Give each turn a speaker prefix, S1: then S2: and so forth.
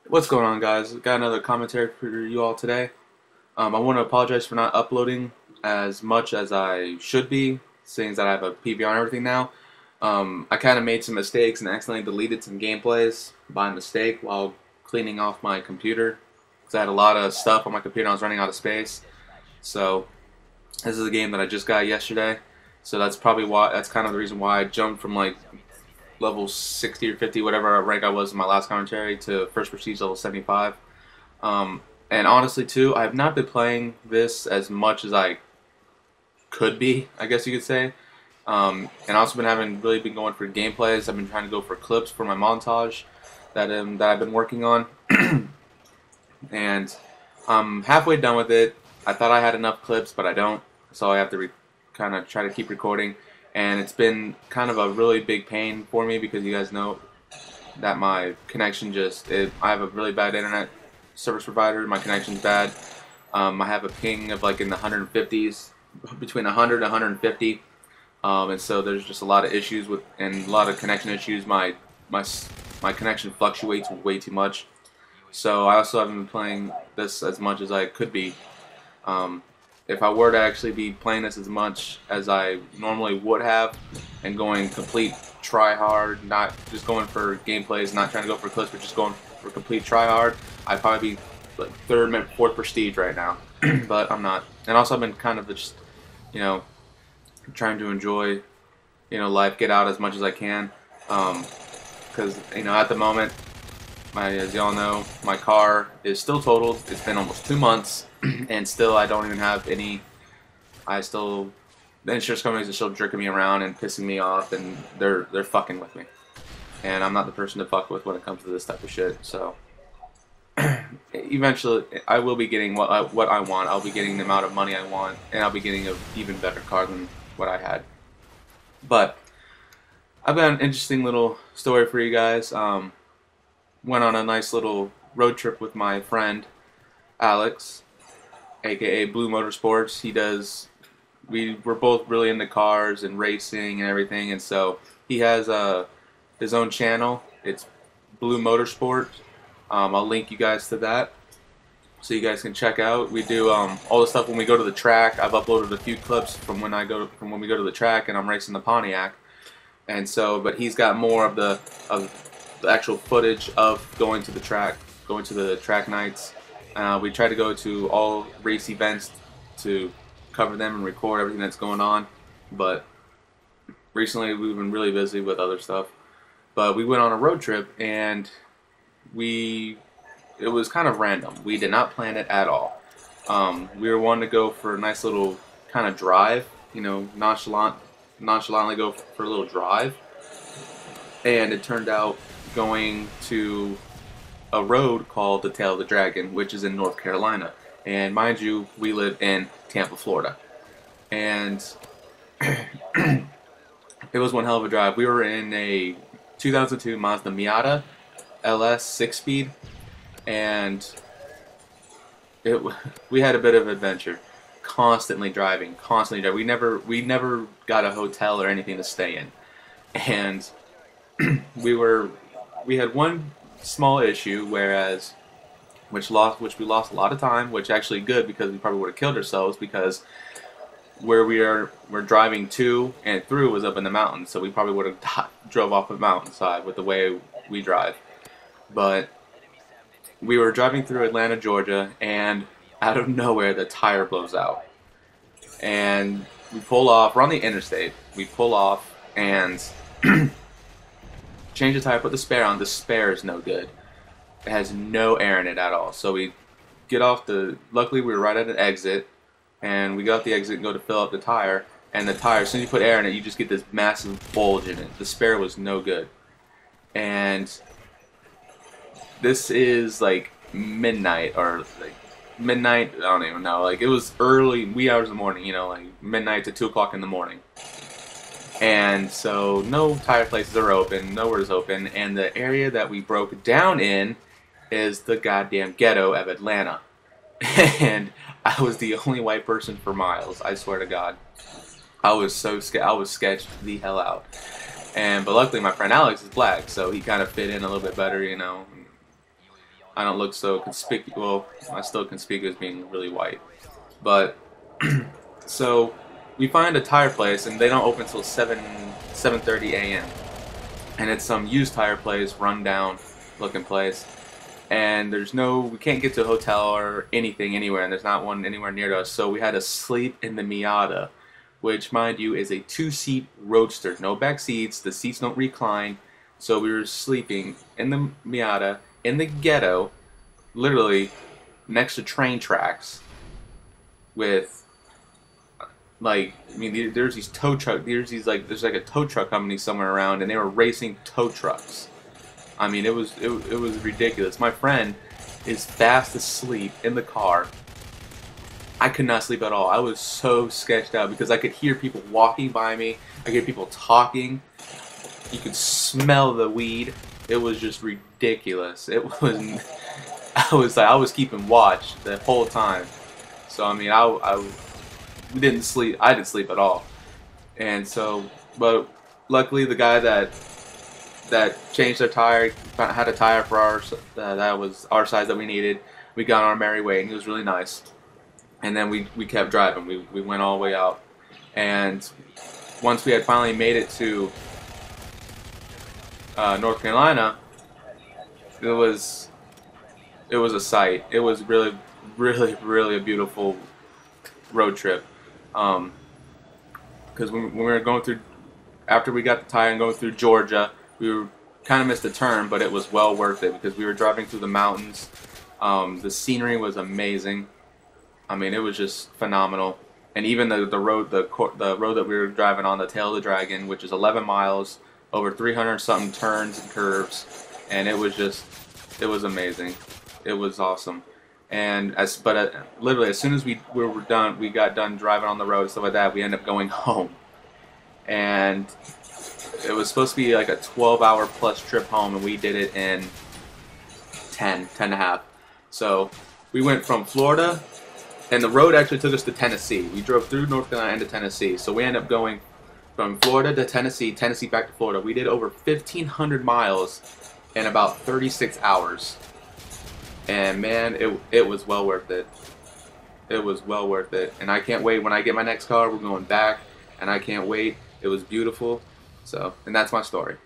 S1: What's going on, guys? Got another commentary for you all today. I want to apologize for not uploading as much as I should be, seeing that I have a PVR and everything now. I kind of made some mistakes and accidentally deleted some gameplays by mistake while cleaning off my computer, because I had a lot of stuff on my computer and I was running out of space. So this is a game that I just got yesterday, so that's probably why. That's kind of the reason why I jumped from like level 60 or 50, whatever rank I was in my last commentary, to first prestige level 75. And honestly, too, I have not been playing this as much as I could be, I guess you could say. And also really been going for gameplays. I've been trying to go for clips for my montage that I've been working on, and I'm halfway done with it. I thought I had enough clips, but I don't, so I have to kind of try to keep recording. And it's been kind of a really big pain for me because you guys know that my connection I have a really bad internet service provider. My connection's bad. I have a ping of like in the 150s, between 100 and 150, and so there's just a lot of issues and a lot of connection issues. My connection fluctuates way too much, so I also haven't been playing this as much as I could be. If I were to actually be playing this as much as I normally would have, and going complete try hard, not just going for gameplays, not trying to go for clips, but just going for complete try hard, I'd probably be like third, maybe fourth prestige right now. But I'm not. And also I've been kind of just, trying to enjoy, life, get out as much as I can. Because, at the moment, as y'all know, my car is still totaled. It's been almost 2 months, and still I don't even have any. The insurance companies are still jerking me around and pissing me off, and they're fucking with me. And I'm not the person to fuck with when it comes to this type of shit. So eventually, I will be getting what I want. I'll be getting the amount of money I want, and I'll be getting an even better car than what I had. But I've got an interesting little story for you guys. Went on a nice little road trip with my friend Alex, aka Blue Motorsports. We're both really into cars and racing and everything, and so he has his own channel. It's Blue Motorsport. I'll link you guys to that so you guys can check out. We do all the stuff when we go to the track. I've uploaded a few clips from when we go to the track and I'm racing the Pontiac, and so but he's got more of the actual footage of going to the track nights. We try to go to all race events to cover them and record everything that's going on, but recently we've been really busy with other stuff. But we went on a road trip, and it was kind of random. We did not plan it at all. We were wanting to go for a nice little kind of drive, nonchalantly go for a little drive, and it turned out going to a road called the Tail of the Dragon, which is in North Carolina. And mind you, we live in Tampa, Florida. And it was one hell of a drive. We were in a 2002 Mazda Miata LS 6-speed, and we had a bit of adventure. Constantly driving. We never got a hotel or anything to stay in. And we had one small issue, which we lost a lot of time, which actually good, because we probably would have killed ourselves, because where we're driving to and through was up in the mountains, so we probably would have drove off the mountainside with the way we drive. But we were driving through Atlanta, Georgia, and out of nowhere the tire blows out, and we pull off. We're on the interstate. We pull off and change the tire, put the spare on. The spare is no good. It has no air in it at all. So we get off luckily we were right at an exit, and we got off the exit and go to fill up the tire, and the tire, as soon as you put air in it, you just get this massive bulge in it. The spare was no good. And this is like midnight, I don't even know, like it was early, wee hours in the morning, like midnight to 2 o'clock in the morning. And so no tire places are open, nowhere's open, and the area that we broke down in is the goddamn ghetto of Atlanta. And I was the only white person for miles, I swear to God. I was so scared. I was sketched the hell out. But luckily my friend Alex is black, so he kind of fit in a little bit better, I don't look so conspicuous. Well, I'm still conspicuous being really white. But so we find a tire place, and they don't open until 7:30 a.m. And it's some used tire place, run down looking place. And we can't get to a hotel or anything anywhere, and there's not one anywhere near us. So we had to sleep in the Miata, which, mind you, is a 2-seat roadster. No back seats. The seats don't recline. So we were sleeping in the Miata in the ghetto, literally next to train tracks. With like, I mean, there's these tow truck. There's like a tow truck company somewhere around, and they were racing tow trucks. I mean, it was ridiculous. My friend is fast asleep in the car. I could not sleep at all. I was so sketched out because I could hear people walking by me. I could hear people talking. You could smell the weed. It was just ridiculous. It was. I was keeping watch the whole time. So I mean, we didn't sleep. I didn't sleep at all. And so, but luckily the guy that changed their tire had a tire for ours that was our size that we needed. We got on our merry way, and he was really nice. And then we kept driving. We went all the way out, and once we had finally made it to North Carolina, it was a sight. It was really, really, really a beautiful road trip. Because when we were going through, after we got the tire and going through Georgia, we were kind of missed a turn, but it was well worth it because we were driving through the mountains. The scenery was amazing. I mean, it was just phenomenal. And even the road that we were driving on, the Tail of the Dragon, which is 11 miles, over 300 something turns and curves, and it was amazing. It was awesome. And literally as soon as we got done driving on the road and stuff like that, we ended up going home. And it was supposed to be like a 12-hour plus trip home, and we did it in 10 and a half. So we went from Florida, and the road actually took us to Tennessee. We drove through North Carolina into Tennessee. So we ended up going from Florida to Tennessee, Tennessee back to Florida. We did over 1,500 miles in about 36 hours. And man, it was well worth it. It was well worth it. And I can't wait. When I get my next car, we're going back. And I can't wait. It was beautiful. So, and that's my story.